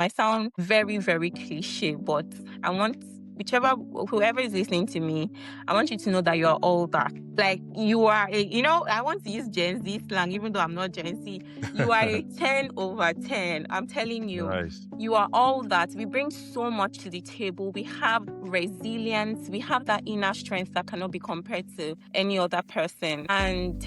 Might sound very, very cliche, but I want whoever is listening to me, I want you to know that you are all that. Like you are I want to use Gen Z slang, even though I'm not Gen Z. You are a 10 over 10. I'm telling you, Nice. you are all that. We bring so much to the table. We have resilience. We have that inner strength that cannot be compared to any other person. And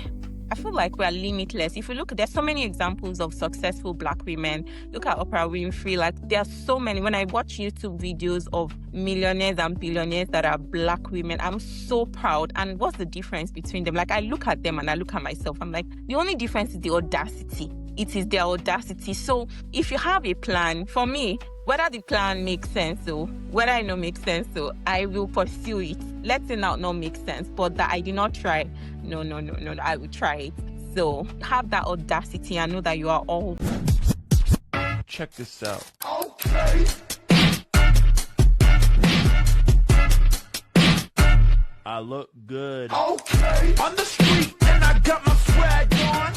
I feel like we are limitless. If you look, there's so many examples of successful Black women. Look at Oprah Winfrey. Like there are so many. When I watch YouTube videos of millionaires and billionaires that are Black women, I'm so proud. And what's the difference between them? Like I look at them and I look at myself. I'm like, the only difference is the audacity. It is their audacity. So if you have a plan, for me, whether the plan makes sense or whether I know makes sense, so I will pursue it. Let it not make sense, but that I did not try. No, I will try it. So have that audacity and know that you are all. Check this out. Okay. I look good. Okay. On the street and I got my swag on.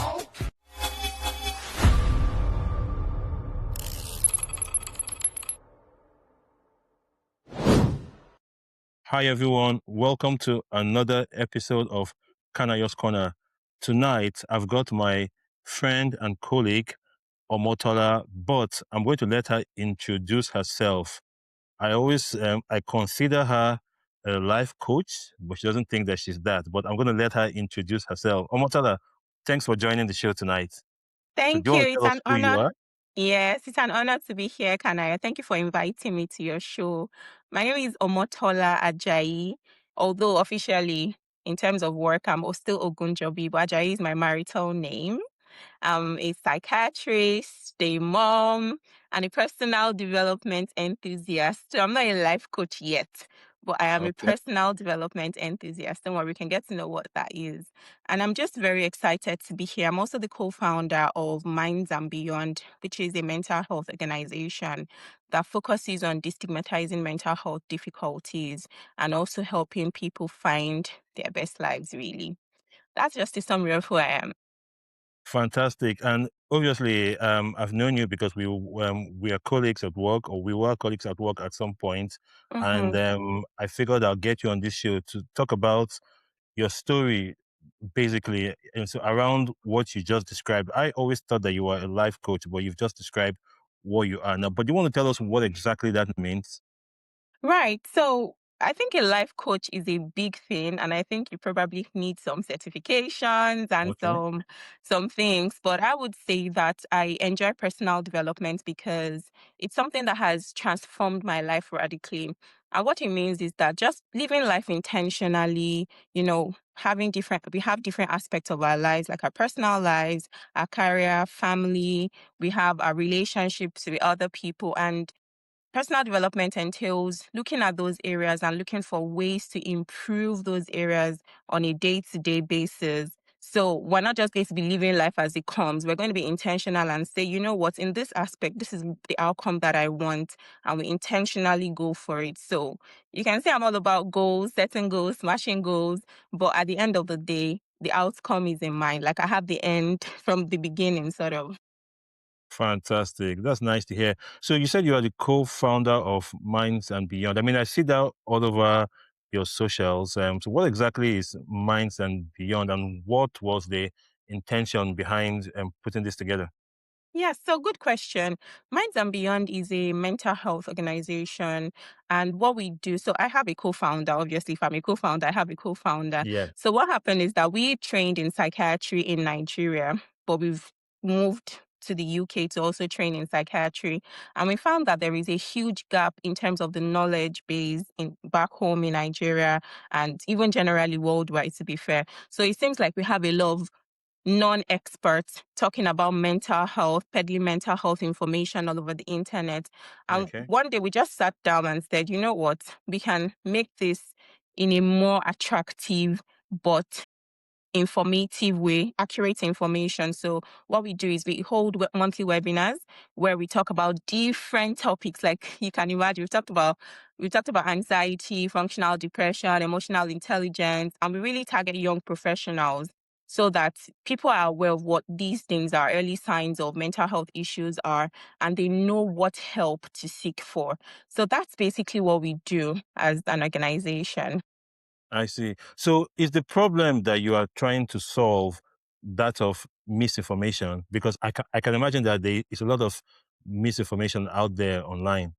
Hi, everyone. Welcome to another episode of Kanayo's Corner. Tonight, I've got my friend and colleague, Omotola, but I'm going to let her introduce herself. I consider her a life coach, but she doesn't think that she's that. But I'm going to let her introduce herself. Omotola, thanks for joining the show tonight. So do Thank you you. want to It's tell us an who you honor. are? Yes, it's an honor to be here, Kanayo. Thank you for inviting me to your show. My name is Omotola Ajayi, although officially, in terms of work, I'm still Ogunjobi, but Ajayi is my marital name. I'm a psychiatrist, a mom, and a personal development enthusiast. So I'm not a life coach yet, but I am a Okay. personal development enthusiast. Don't worry, we can get to know what that is. And I'm just very excited to be here. I'm also the co-founder of Minds and Beyond, which is a mental health organization that focuses on destigmatizing mental health difficulties and also helping people find their best lives, really. That's just a summary of who I am. Fantastic. And obviously, I've known you because we are colleagues at work, or we were colleagues at work at some point. And Mhm. I figured I'll get you on this show to talk about your story, basically. And so around what you just described, I always thought that you were a life coach, but you've just described what you are now. But you want to tell us what exactly that means? Right. So I think a life coach is a big thing, and I think you probably need some certifications and Okay. some things. But I would say that I enjoy personal development because it's something that has transformed my life radically. And what it means is that just living life intentionally, we have different aspects of our lives, like our personal lives, our career, family, we have our relationships with other people. And personal development entails looking at those areas and looking for ways to improve those areas on a day to day basis. So we're not just going to be living life as it comes. We're going to be intentional and say, you know what, in this aspect, this is the outcome that I want. And we intentionally go for it. So you can say I'm all about goals, setting goals, smashing goals. But at the end of the day, the outcome is in mind. Like I have the end from the beginning, sort of. Fantastic. That's nice to hear. So you said you are the co-founder of Minds and Beyond. I mean, I see that all over your socials. So what exactly is Minds and Beyond, and what was the intention behind putting this together? Yes, so good question. Minds and Beyond is a mental health organization. And what we do, so I have a co founder. Obviously, if I'm a co founder, I have a co founder. Yeah. So, what happened is that we trained in psychiatry in Nigeria, but we've moved to the UK to also train in psychiatry. And we found that there is a huge gap in terms of the knowledge base in back home in Nigeria and even generally worldwide, to be fair. So, it seems like we have a lot of non-experts talking about mental health, peddling mental health information all over the internet. And Okay. one day we just sat down and said, you know what, we can make this in a more attractive but informative way, accurate information. So what we do is we hold monthly webinars where we talk about different topics. Like you can imagine, we talked about anxiety, functional depression, emotional intelligence, and we really target young professionals. so that people are aware of what these things are, early signs of mental health issues are, and they know what help to seek for. So that's basically what we do as an organization. I see. So is the problem that you are trying to solve that of misinformation? Because I can imagine that there is a lot of misinformation out there online.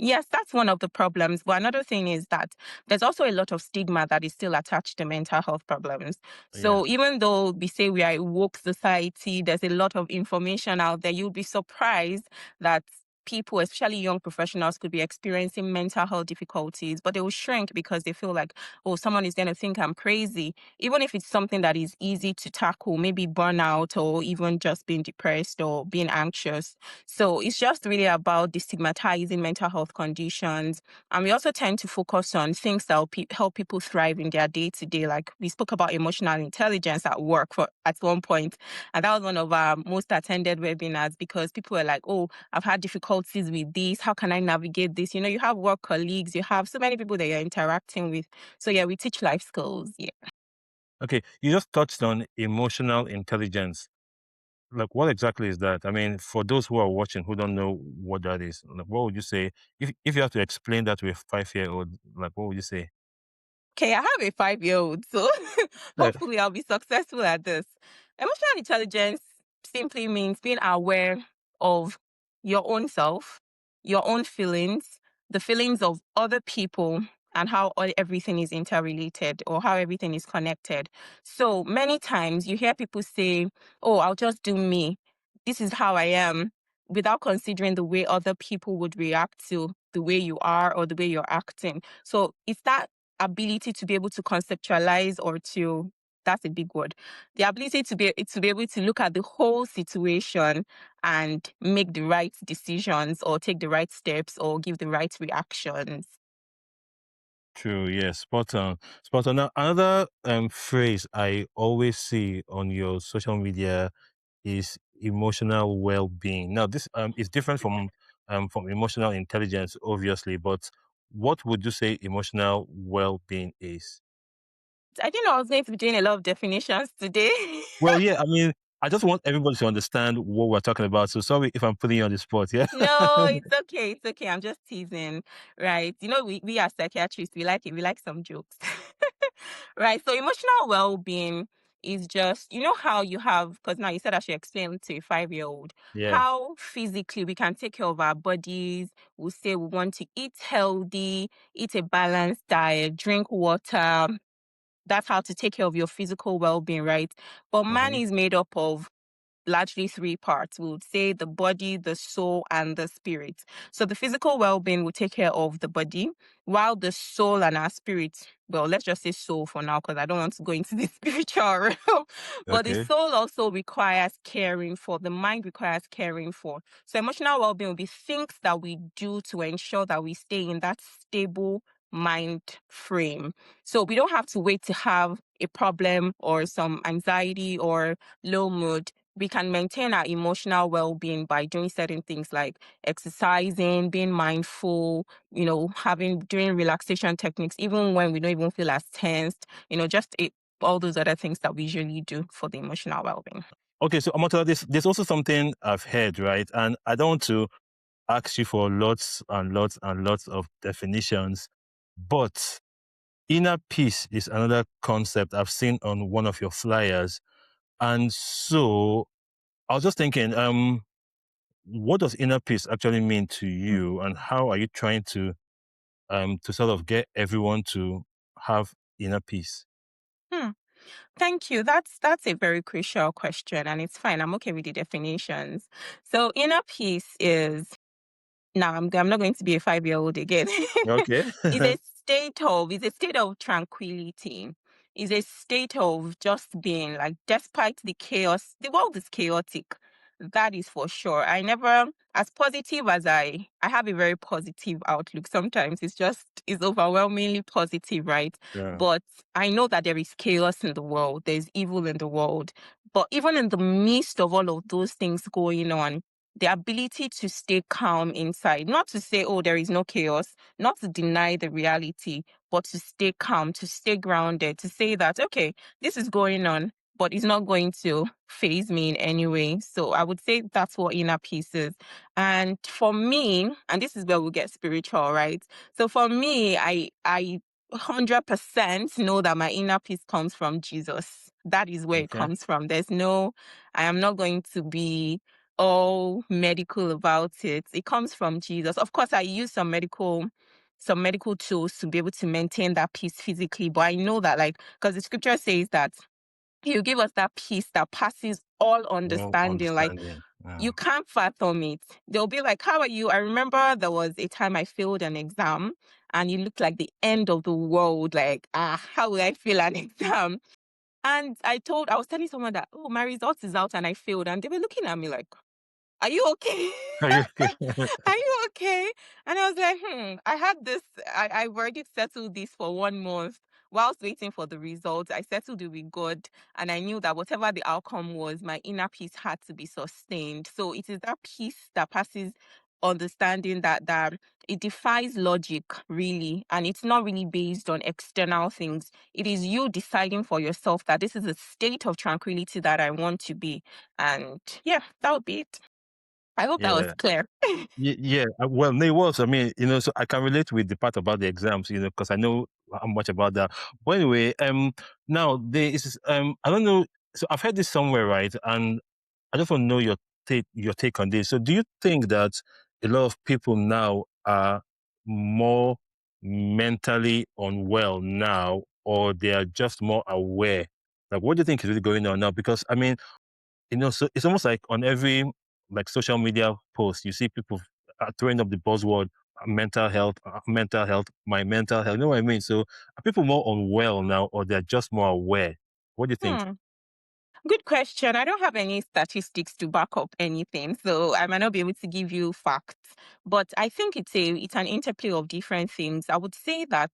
Yes, that's one of the problems. But another thing is that there's also a lot of stigma that is still attached to mental health problems. Yeah. So even though we say we are a woke society, there's a lot of information out there. You'll be surprised that people, especially young professionals, could be experiencing mental health difficulties, but they will shrink because they feel like, oh, someone is going to think I'm crazy. Even if it's something that is easy to tackle, maybe burnout or even just being depressed or being anxious. So it's just really about destigmatizing mental health conditions. And we also tend to focus on things that will help people thrive in their day to day. Like we spoke about emotional intelligence at work at one point, and that was one of our most attended webinars because people were like, oh, I've had difficulties with this. How can I navigate this? You know, you have work colleagues, you have so many people that you're interacting with. So yeah, we teach life skills. Yeah. Okay. You just touched on emotional intelligence. Like, what exactly is that? I mean, for those who are watching who don't know what that is, like, what would you say if you have to explain that to a 5-year-old? Like, what would you say? Okay, I have a 5-year-old, so Yeah. hopefully I'll be successful at this. Emotional intelligence simply means being aware of your own self, your own feelings, the feelings of other people, and how everything is interrelated or how everything is connected. So many times you hear people say, oh, I'll just do me. This is how I am, without considering the way other people would react to the way you are or the way you're acting. So it's that ability to be able to conceptualize or to that's a big word, the ability to be able to look at the whole situation and make the right decisions or take the right steps or give the right reactions. True. Yes. Spot on. Spot on. Now, another phrase I always see on your social media is emotional well-being. Now, this is different from emotional intelligence, obviously. But what would you say emotional well-being is? I didn't know I was going to be doing a lot of definitions today. Well, yeah. I mean, I just want everybody to understand what we're talking about. So sorry if I'm putting you on the spot. Yeah. No, it's okay. It's okay. I'm just teasing. Right. You know, we are psychiatrists. We like it. We like some jokes. Right. So emotional well-being is just, you know how you have, because now you said I should explain to a 5-year-old Yeah. how physically we can take care of our bodies. We say we want to eat healthy, eat a balanced diet, drink water. That's how to take care of your physical well-being, right? But man Mhm. is made up of largely three parts. We would say the body, the soul, and the spirit. So the physical well-being will take care of the body, while the soul and our spirit, well, let's just say soul for now, because I don't want to go into the spiritual realm. But the Okay. soul also requires caring for, the mind requires caring for. So emotional well-being will be things that we do to ensure that we stay in that stable mind frame. So we don't have to wait to have a problem or some anxiety or low mood. We can maintain our emotional well-being by doing certain things like exercising, being mindful, you know, doing relaxation techniques, even when we don't even feel as tensed, you know, all those other things that we usually do for the emotional well-being. Okay. So, Amotola, there's also something I've heard, right? And I don't want to ask you for lots and lots and lots of definitions, but inner peace is another concept I've seen on one of your flyers. And so I was just thinking, what does inner peace actually mean to you, and how are you trying to sort of get everyone to have inner peace? Hmm. Thank you. That's a very crucial question, and it's fine. I'm okay with the definitions. So inner peace is now I'm not going to be a 5-year-old again. Okay. It's a state of tranquility. It's a state of just being like despite the chaos, the world is chaotic. That is for sure. I never as positive as I have a very positive outlook. Sometimes it's overwhelmingly positive, right? Yeah. But I know that there is chaos in the world, there's evil in the world. But even in the midst of all of those things going on, the ability to stay calm inside, not to say, oh, there is no chaos, not to deny the reality, but to stay calm, to stay grounded, to say that, okay, this is going on. but it's not going to phase me in any way. So I would say that's what inner peace is. And for me, and this is where we get spiritual, right? So for me, I 100% know that my inner peace comes from Jesus. That is where it Okay. comes from. I am not going to be all medical about it. It comes from Jesus. Of course, I use some medical tools to be able to maintain that peace physically, but I know that, like, because the scripture says that He'll give us that peace that passes all No understanding. Like, understanding. you can't fathom it. They'll be like, how are you? I remember there was a time I failed an exam and it looked like the end of the world. Like, how will I fail an exam? And I was telling someone that, oh, my result is out and I failed. And they were looking at me like, are you okay? Are you okay? Are you okay? And I was like, I had this, I've already settled this for 1 month. Whilst waiting for the results, I settled it with God. And I knew that whatever the outcome was, my inner peace had to be sustained. So it is that peace that passes understanding that it defies logic, really. And it's not really based on external things. It is you deciding for yourself that this is a state of tranquility that I want to be. And yeah, that would be it. I hope that was Yeah. clear. Yeah, well, no, it was. I mean, so I can relate with the part about the exams, because I know how much about that. But anyway, now there is, I don't know. So I've heard this somewhere, right? And I just want to know your take on this. So, do you think that a lot of people now are more mentally unwell now, or they are just more aware? Like, what do you think is really going on now? Because I mean, so it's almost like on every like social media post, you see people throwing up the buzzword mental health, my mental health. You know what I mean? So are people more unwell now, or they're just more aware? What do you think? Hmm. Good question. I don't have any statistics to back up anything, so I might not be able to give you facts. But I think it's an interplay of different things. I would say that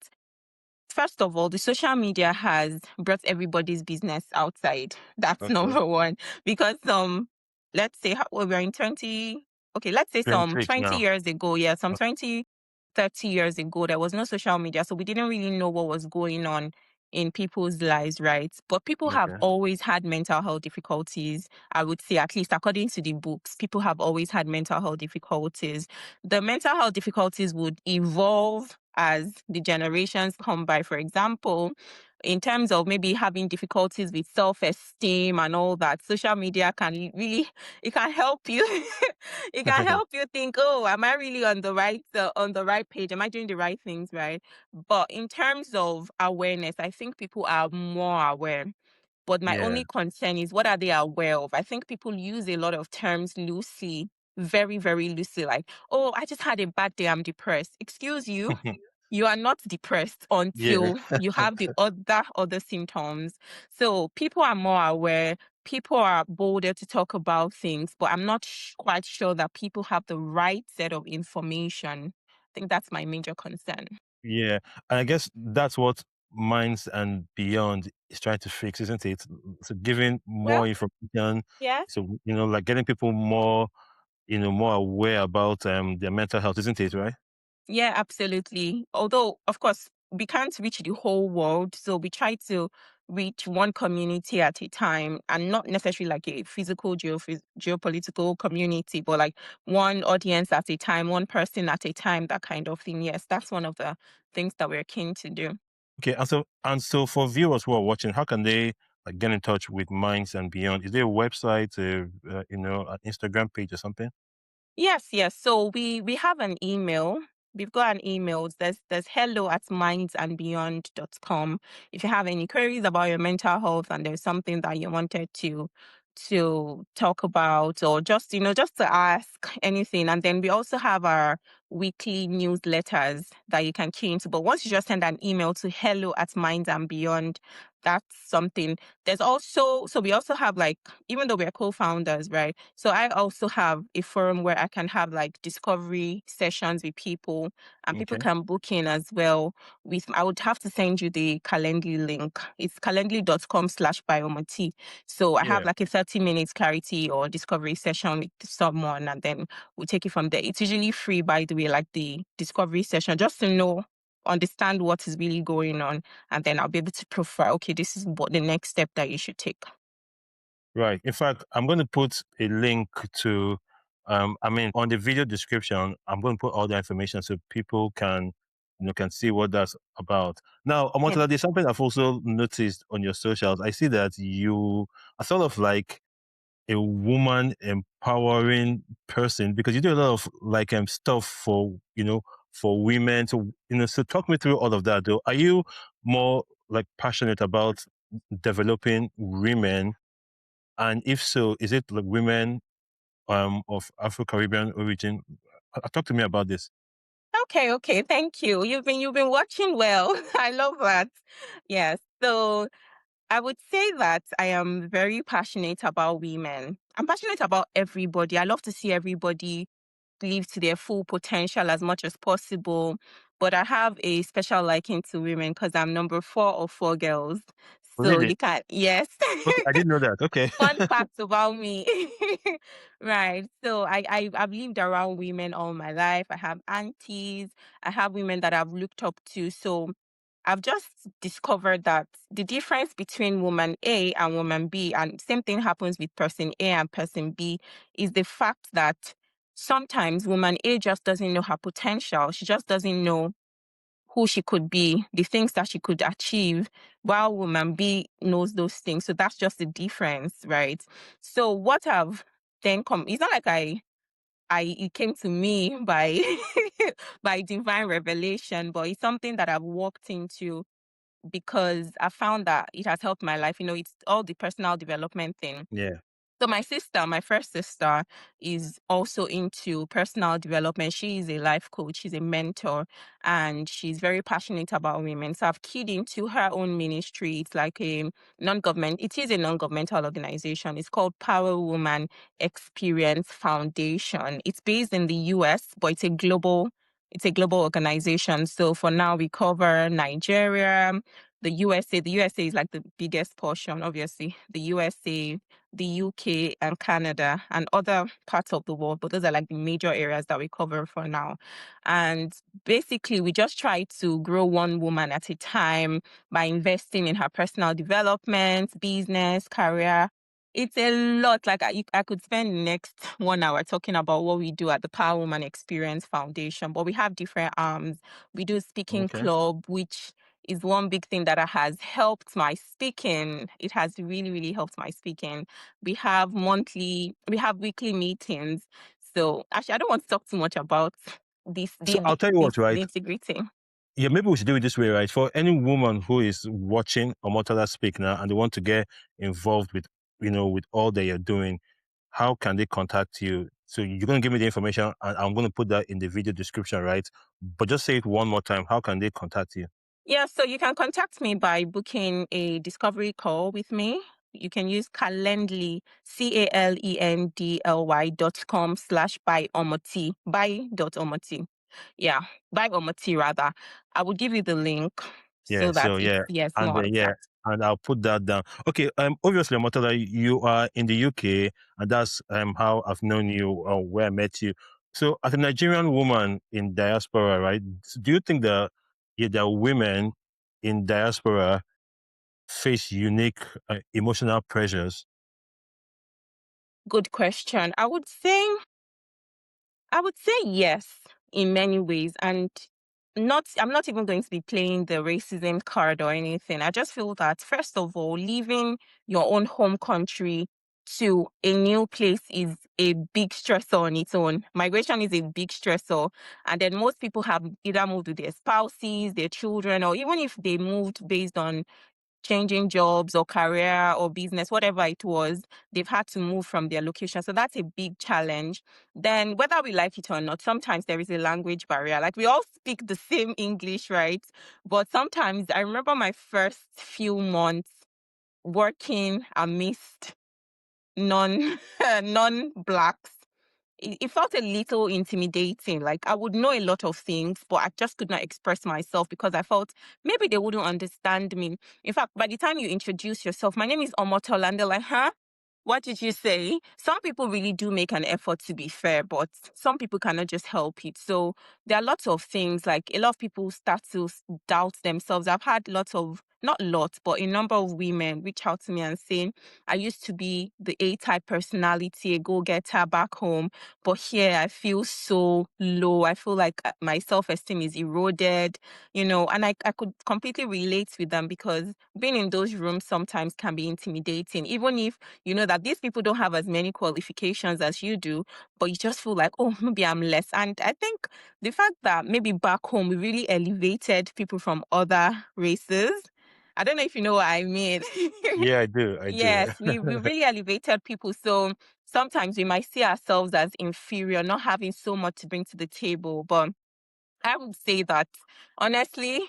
first of all, the social media has brought everybody's business outside. That's Okay, number one. Because let's say we're in 20, okay, let's say some 26 20 now. years ago, yeah, some 20, 30 years ago, there was no social media. So we didn't really know what was going on in people's lives, right? But people have Okay. always had mental health difficulties. I would say, at least according to the books, people have always had mental health difficulties. The mental health difficulties would evolve as the generations come by. For example, in terms of maybe having difficulties with self-esteem and all that, social media can really, it can help you. It can help you think, oh, am I really on the right page? Am I doing the right things, right? But in terms of awareness, I think people are more aware. But my Yeah. only concern is, what are they aware of? I think people use a lot of terms loosely, very, very loosely, like, oh, I just had a bad day, I'm depressed. Excuse you, you are not depressed Yeah. until you have the other symptoms. So people are more aware. People are bolder to talk about things, but I'm not quite sure that people have the right set of information. I think that's my major concern. Yeah. And I guess that's what Minds and Beyond is trying to fix, isn't it? So giving Well, more information. yeah. So, like getting people more aware about their mental health, isn't it, right? Yeah, absolutely. Although, of course, we can't reach the whole world. So we try to reach one community at a time, and not necessarily like a physical geopolitical community, but like one audience at a time, one person at a time, that kind of thing. Yes, that's one of the things that we're keen to do. Okay, and so for viewers who are watching, how can they like get in touch with Minds and Beyond? Is there a website, an Instagram page or something? Yes, yes. So we have an email. We've got an email. There's hello@mindsandbeyond.com. If you have any queries about your mental health and there's something that you wanted to talk about, or just to ask anything. And then we also have our weekly newsletters that you can key into. But once you just send an email to hello@mindsandbeyond, that's something. There's also, so we also have, like, even though we're co-founders, right? So I also have a forum where I can have like discovery sessions with people, and people Okay. can book in as well. I would have to send you the Calendly link. It's calendly.com/biomati. So I have Yeah. like a 30 minutes clarity or discovery session with someone, and then we take it from there. It's usually free, by the way, like the discovery session, just to understand what is really going on. And then I'll be able to profile, okay, this is what the next step that you should take. Right. In fact, I'm going to put a link to, on the video description, I'm going to put all the information so people can, can see what that's about. Now, Yes. Omotola, there's something I've also noticed on your socials. I see that you are sort of like a woman empowering person because you do a lot of like stuff for, for women. So, so talk me through all of that though. Are you more like passionate about developing women? And if so, is it like women of Afro-Caribbean origin? Talk to me about this. Okay, thank you. You've been watching well. I love that. Yes. So I would say that I am very passionate about women. I'm passionate about everybody. I love to see everybody live to their full potential as much as possible. But I have a special liking to women because I'm number four of four girls. So Really? you can, yes. Okay, I didn't know that. Okay. Fun facts about me. Right. So I've lived around women all my life. I have aunties. I have women that I've looked up to. So I've just discovered that the difference between woman A and woman B, and same thing happens with person A and person B, is the fact that sometimes woman A just doesn't know her potential. She just doesn't know who she could be, the things that she could achieve, while woman B knows those things. So that's just the difference, right? So what I've then come, it's not like it came to me by by divine revelation, but it's something that I've walked into because I found that it has helped my life. It's all the personal development thing. Yeah. So my sister, my first sister, is also into personal development. She is a life coach, she's a mentor, and she's very passionate about women. So I've keyed into her own ministry. It's like it is a non-governmental organization. It's called Power Woman Experience Foundation. It's based in the US, but it's a global organization. So for now we cover Nigeria, the USA. The USA is like the biggest portion, obviously. The USA, the UK and Canada and other parts of the world, but those are like the major areas that we cover for now. And basically, we just try to grow one woman at a time by investing in her personal development, business, career. It's a lot. Like I could spend the next 1 hour talking about what we do at the Power Woman Experience Foundation, but we have different arms. We do speaking Okay. club, which is one big thing that has helped my speaking. It has really, really helped my speaking. We have weekly meetings. So actually, I don't want to talk too much about this, So I'll tell you this what, right? nitty-gritty. Yeah, maybe we should do it this way, right? For any woman who is watching Omotola speak now and they want to get involved with, with all that you're doing, how can they contact you? So you're going to give me the information and I'm going to put that in the video description, right? But just say it one more time. How can they contact you? Yeah, so you can contact me by booking a discovery call with me. You can use Calendly, calendly.com/by Omoti, by.omoti. Yeah, by Omoti rather. I will give you the link Yeah, so that so it's, yeah, yes, and more yeah, exact. and I'll put that down. Okay, obviously, Motola, you are in the UK, and that's how I've known you or where I met you. So, as a Nigerian woman in diaspora, right? Do you think that the women in diaspora face unique emotional pressures? Good question. I would say yes in many ways, and I'm not even going to be playing the racism card or anything. I just feel that first of all, leaving your own home country to a new place is a big stressor on its own. Migration is a big stressor, and then most people have either moved with their spouses, their children, or even if they moved based on changing jobs or career or business, whatever it was, they've had to move from their location. So that's a big challenge. Then, whether we like it or not, sometimes there is a language barrier. Like we all speak the same English, right? But sometimes I remember my first few months working amidst non non-blacks. It felt a little intimidating. Like I would know a lot of things, but I just could not express myself because I felt maybe they wouldn't understand me. In fact, by the time you introduce yourself, my name is Omotola, and they're like, huh? What did you say? Some people really do make an effort to be fair, but some people cannot just help it. So there are lots of things like a lot of people start to doubt themselves. I've had lots of not lots, but a number of women reach out to me and saying, I used to be the A type personality, a go getter back home, but here I feel so low. I feel like my self esteem is eroded, and I could completely relate with them because being in those rooms sometimes can be intimidating, even if you know that these people don't have as many qualifications as you do, but you just feel like, oh, maybe I'm less. And I think the fact that maybe back home we really elevated people from other races. I don't know if you know what I mean. Yeah, I do. I do. Yes, we really elevated people. So sometimes we might see ourselves as inferior, not having so much to bring to the table. But I would say that honestly,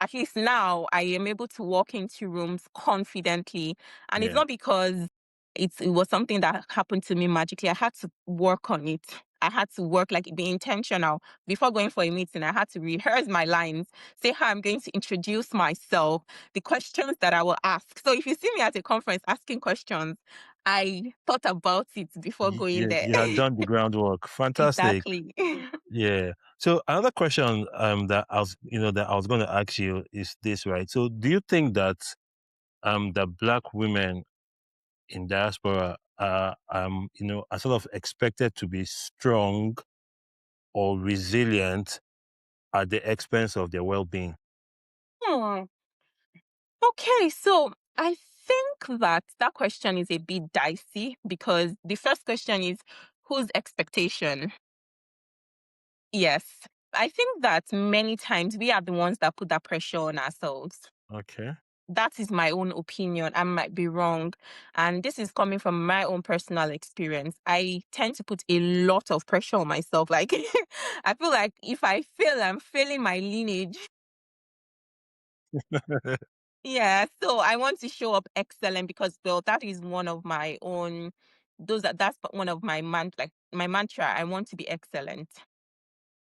at least now I am able to walk into rooms confidently. And it's Yeah. not because it was something that happened to me magically. I had to work on it. I had to work, like be intentional. Before going for a meeting, I had to rehearse my lines, say how I'm going to introduce myself, the questions that I will ask. So if you see me at a conference asking questions, I thought about it before going there. You had done the groundwork. Fantastic. Exactly. Yeah. So another question that I was going to ask you is this, right? So do you think that the black women in diaspora are sort of expected to be strong or resilient at the expense of their well-being? Hmm. Okay, so I think that question is a bit dicey because the first question is whose expectation? Yes. I think that many times we are the ones that put that pressure on ourselves. Okay. That is my own opinion. I might be wrong. And this is coming from my own personal experience. I tend to put a lot of pressure on myself. Like, I feel like if I fail, I'm failing my lineage. Yeah, so I want to show up excellent because well, that is one of my own that's one of like my mantra. I want to be excellent.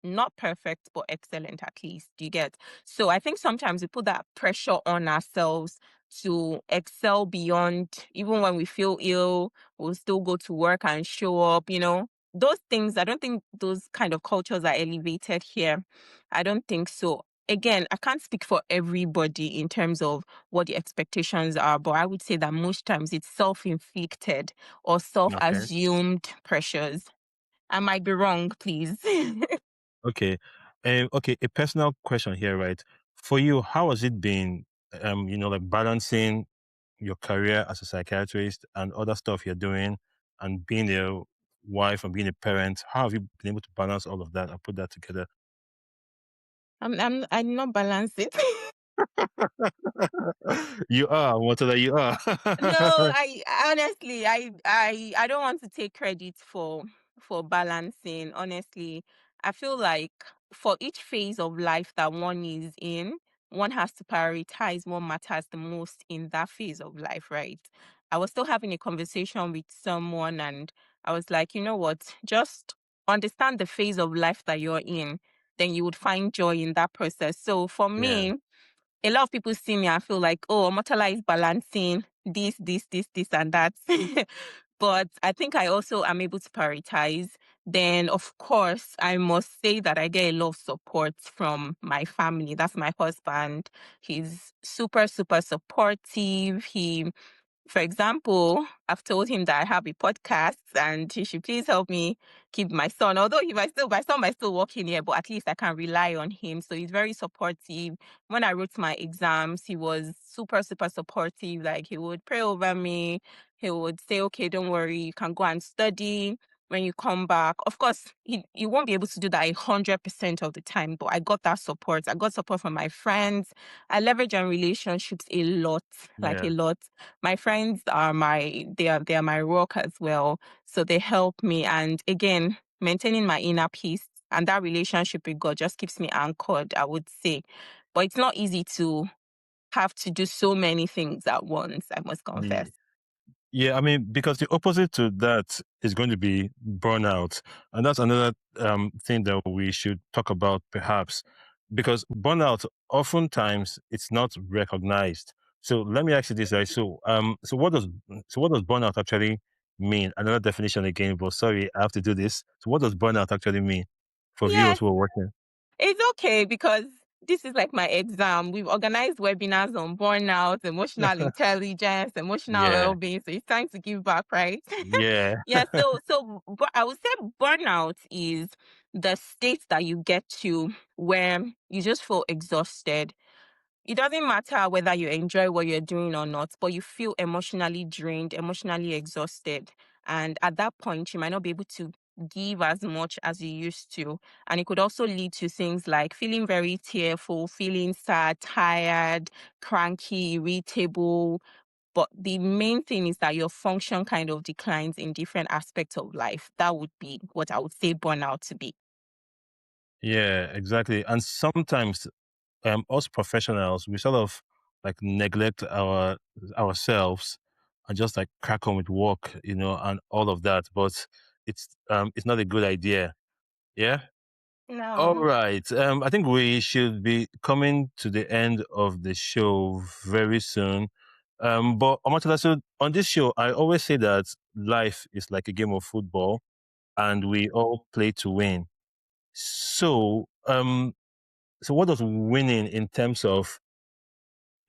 Not perfect, but excellent at least. Do you get? So I think sometimes we put that pressure on ourselves to excel beyond, even when we feel ill, we'll still go to work and show up. Those things, I don't think those kind of cultures are elevated here. I don't think so. Again, I can't speak for everybody in terms of what the expectations are, but I would say that most times it's self inflicted or self Okay. assumed pressures. I might be wrong, please. Okay. Okay, a personal question here, right? For you, how has it been, like balancing your career as a psychiatrist and other stuff you're doing and being a wife and being a parent? How have you been able to balance all of that and put that together? I'm not balancing. You are, whatever you are. No, I honestly, I don't want to take credit for balancing. Honestly, I feel like for each phase of life that one is in, one has to prioritize what matters the most in that phase of life, right? I was still having a conversation with someone, and I was like, you know what? Just understand the phase of life that you're in, then you would find joy in that process. So for Yeah. me, a lot of people see me and feel like, oh, Omotola is balancing this, and that. But I think I also am able to prioritize. Then, of course, I must say that I get a lot of support from my family. That's my husband. He's super, super supportive. For example, I've told him that I have a podcast and he should please help me keep my son. Although my son might still work in here, but at least I can rely on him. So he's very supportive. When I wrote my exams, he was super, super supportive. Like he would pray over me. He would say, okay, don't worry, you can go and study when you come back. Of course, you won't be able to do that 100% of the time, but I got that support. I got support from my friends. I leverage on relationships a lot, like a Yeah. lot. My friends are they are my rock as well. So they help me. And again, maintaining my inner peace and that relationship with God just keeps me anchored, I would say. But it's not easy to have to do so many things at once, I must confess. Yeah, I mean, because the opposite to that is going to be burnout. And that's another thing that we should talk about, perhaps, because burnout, oftentimes, it's not recognized. So let me ask you this, right? So what does burnout actually mean? Another definition again, but sorry, I have to do this. So what does burnout actually mean for viewers Yes, who are watching? it's okay because this is like my exam. We've organized webinars on burnout, emotional intelligence, emotional Yeah. well-being. So it's time to give back, right? Yeah. Yeah. So I would say burnout is the state that you get to where you just feel exhausted. It doesn't matter whether you enjoy what you're doing or not, but you feel emotionally drained, emotionally exhausted. And at that point, you might not be able to give as much as you used to. And it could also lead to things like feeling very tearful, feeling sad, tired, cranky, irritable. But the main thing is that your function kind of declines in different aspects of life. That would be what I would say burnout to be. Yeah, exactly. And sometimes us professionals, we sort of like neglect ourselves and just like crack on with work, and all of that. But it's not a good idea. Yeah. All No. right. I think we should be coming to the end of the show very soon. But Omotola, so on this show, I always say that life is like a game of football, and we all play to win. So, so what does winning in terms of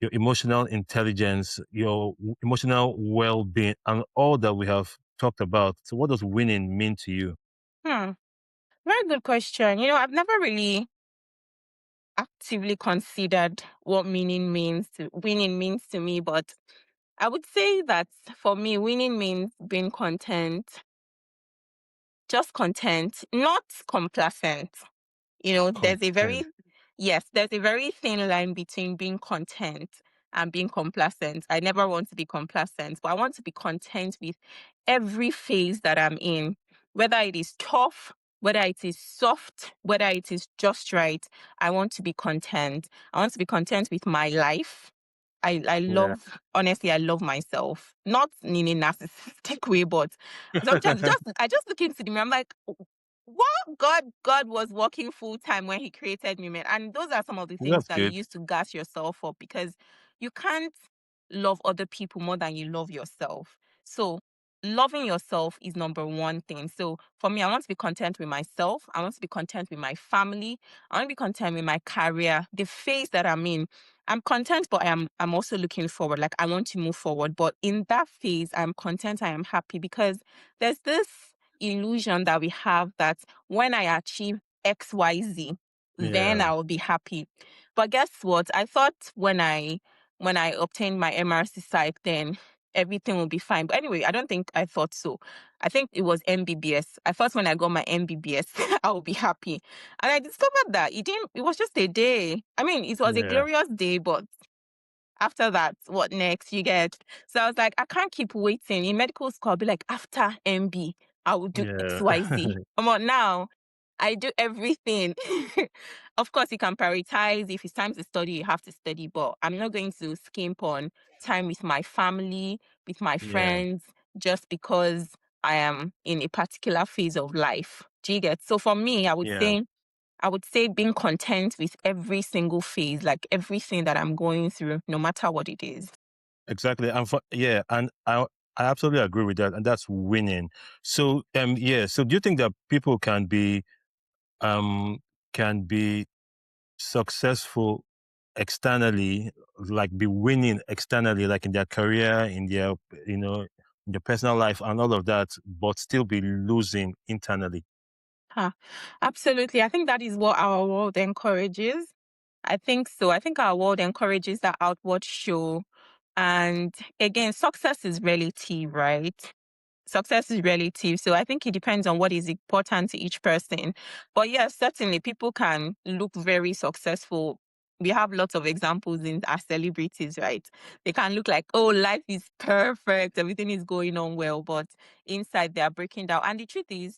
your emotional intelligence, your emotional well-being, and all that we have talked about? So, what does winning mean to you? Hmm. Very good question. I've never really actively considered what winning means to me, but I would say that for me, winning means being content, just content, not complacent. There's a Content. very thin line between being content and being complacent. I never want to be complacent, but I want to be content with every phase that I'm in, whether it is tough, whether it is soft, whether it is just right. I want to be content. I want to be content with my life. I Yeah. love, honestly, I love myself. Not in a narcissistic way, but sometimes I just look into the mirror. I'm like, what God was working full time when He created me, man. And those are some of the things That's that you good. use to gas yourself up because you can't love other people more than you love yourself. So loving yourself is number one thing. So for me, I want to be content with myself. I want to be content with my family. I want to be content with my career, the phase that I'm in. I'm content, but I'm also looking forward. Like I want to move forward. But in that phase, I'm content, I am happy because there's this illusion that we have that when I achieve XYZ, then Yeah. I will be happy. But guess what? I thought when I obtained my MRC psych, then everything will be fine. But anyway, I don't think I thought so. I think it was MBBS. I thought when I got my MBBS, I will be happy. And I discovered that it was just a day. I mean, it was a Yeah. glorious day, but after that, what next? You get. So I was like, I can't keep waiting. In medical school, I'll be like, after MB, I will do Yeah. XYZ. Come on now. I do everything. Of course, you can prioritize. If it's time to study, you have to study. But I'm not going to skimp on time with my family, with my Yeah. friends, just because I am in a particular phase of life. Do you get? So for me, Yeah. I would say being content with every single phase, like everything that I'm going through, no matter what it is. Exactly. And I absolutely agree with that. And that's winning. So yeah. So do you think that people um can be successful externally, like be winning externally, like in their career, in their in their personal life and all of that, but still be losing internally? Huh. Absolutely. I think that is what our world encourages. I think so. I think our world encourages that outward show. And again, success is relative, right? Success is relative. So I think it depends on what is important to each person. But yes, certainly people can look very successful. We have lots of examples in our celebrities, right? They can look like, oh, life is perfect, everything is going on well, but inside they are breaking down. And the truth is,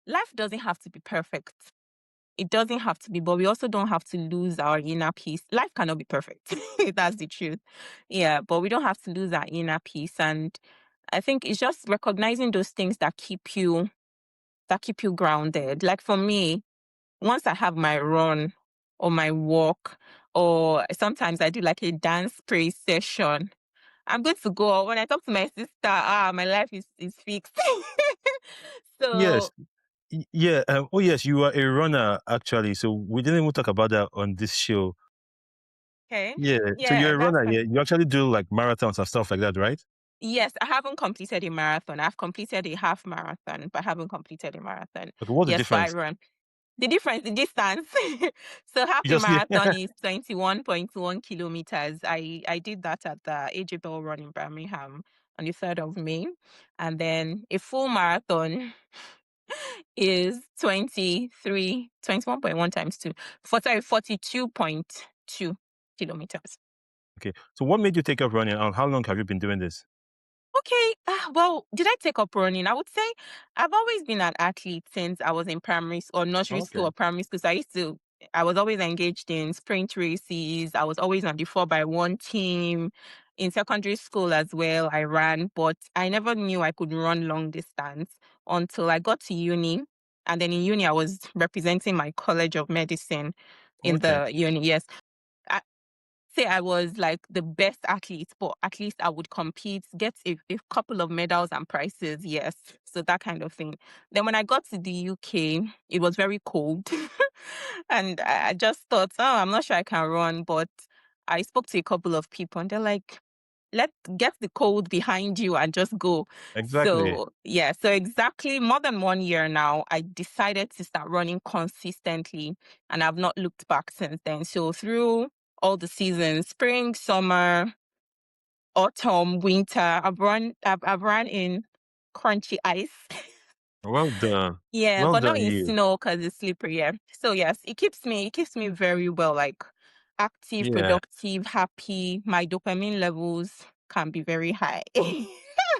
life doesn't have to be perfect. It doesn't have to be, but we also don't have to lose our inner peace. Life cannot be perfect. That's the truth. Yeah, but we don't have to lose our inner peace. And I think it's just recognizing those things that keep you grounded. Like for me, once I have my run or my walk, or sometimes I do like a dance praise session, I'm good to go. When I talk to my sister, my life is fixed. Yes. So Yeah. Oh, yes, you are a runner, actually. So we didn't even talk about that on this show. Okay. Yeah. So Yeah, you're a that's runner. Yeah. You actually do like marathons and stuff like that, right? yes, I haven't completed a marathon. I've completed a half marathon, but I haven't completed a marathon. Okay. What's the Yes, but I difference? run. The difference, the distance. So half You a just, yeah. marathon is 21.1 kilometers. I did that at the AJ Run in Birmingham on the 3rd of May. And then a full marathon is 21.1 times 2. Sorry, 42.2 kilometers. Okay. So what made you take up running and how long have you been doing this? Okay, well, did I take up running? I would say I've always been an athlete since I was in primary or nursery school Okay. or primary school. So I was always engaged in sprint races. I was always on the 4x1 team. In secondary school as well, I ran, but I never knew I could run long distance until I got to uni. And then in uni, I was representing my college of medicine in Okay. the uni. Yes, say I was like the best athlete, but at least I would compete, get a couple of medals and prizes. Yes. So that kind of thing. Then when I got to the UK, it was very cold. And I just thought, oh, I'm not sure I can run. But I spoke to a couple of people and they're like, let's get the cold behind you and just go. Exactly. So, yeah, so exactly more than 1 year now, I decided to start running consistently and I've not looked back since then. So, through all the seasons, spring, summer, autumn, winter, I've run in crunchy ice. Well done. Yeah, Well but not done, in you. snow because it's slippery. Yeah. So yes, it keeps me very well, like active, Yeah. productive, happy. My dopamine levels can be very high.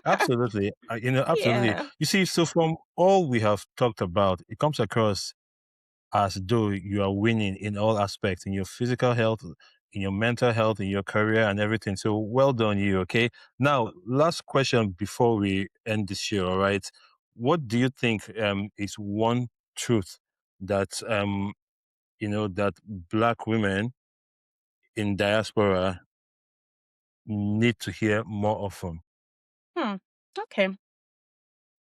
Absolutely. Absolutely. Yeah. You see, so from all we have talked about, it comes across as though you are winning in all aspects, in your physical health, in your mental health, in your career and everything. So well done, you. Okay. Now, last question before we end this show. All right. What do you think is one truth that that Black women in diaspora need to hear more often? Hmm. Okay.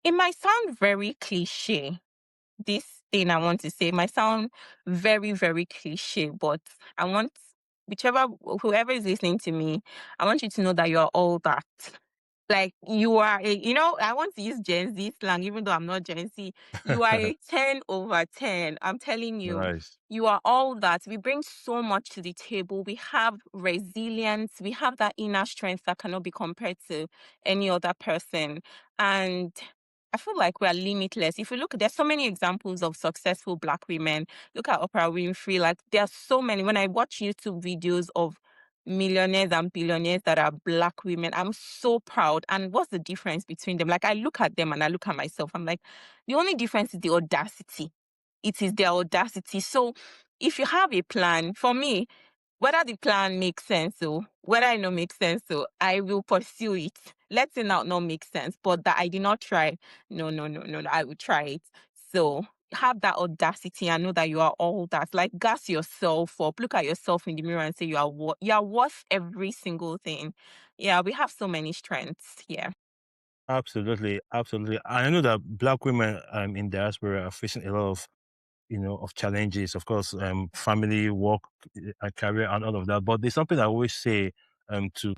It might sound very cliche. This thing I want to say might sound very, very cliche, but I want whoever is listening to me, I want you to know that you're all that. Like you are I want to use Gen Z slang, even though I'm not Gen Z. You are a 10 over 10. I'm telling you, Nice. you are all that. We bring so much to the table. We have resilience. We have that inner strength that cannot be compared to any other person. And I feel like we are limitless. If you look, there's so many examples of successful Black women. Look at Oprah Winfrey. Like there are so many. When I watch YouTube videos of millionaires and billionaires that are Black women, I'm so proud. And what's the difference between them? Like I look at them and I look at myself. I'm like, the only difference is the audacity. It is their audacity. So if you have a plan, for me, whether the plan makes sense or whether it not make sense, so I will pursue it. Let it not make sense, but that I did not try. No, no, no, no, no, I will try it. So have that audacity and know that you are all that. Like gas yourself up. Look at yourself in the mirror and say you are worth every single thing. Yeah, we have so many strengths. Yeah. Absolutely, absolutely. I know that Black women in diaspora are facing a lot of of challenges, of course, family, work, career, and all of that. But there's something I always say to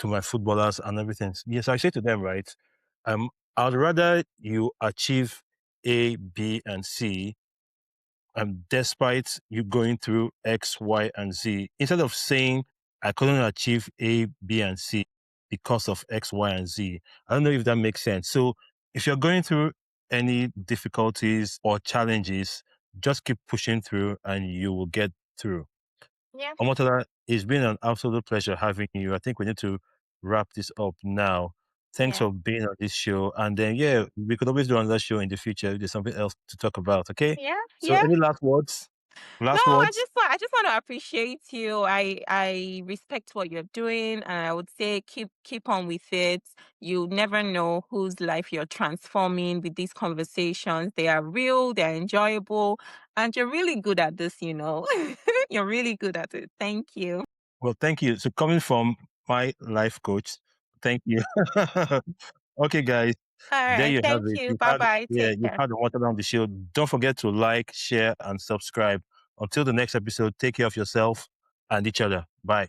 my footballers and everything. Yes, I say to them, right? Um, I'd rather you achieve A, B, and C despite you going through X, Y, and Z, instead of saying I couldn't achieve A, B, and C because of X, Y, and Z. I don't know if that makes sense. So if you're going through any difficulties or challenges, just keep pushing through and you will get through. Yeah. Omotola, it's been an absolute pleasure having you. I think we need to wrap this up now. Thanks Yeah. for being on this show. And then, yeah, we could always do another show in the future if there's something else to talk about. Okay. Yeah. So, Yeah. any last words? No, Last words? I just want to appreciate you. I respect what you're doing, and I would say keep on with it. You never know whose life you're transforming with these conversations. They are real, they're enjoyable, and you're really good at this, You're really good at it. Thank you. Well, thank you. So, coming from my life coach, thank you. Okay, guys. All There right. you have Thank it. you. Bye bye. Take You've care. had Omotola on the show. Don't forget to like, share, and subscribe. Until the next episode, take care of yourself and each other. Bye.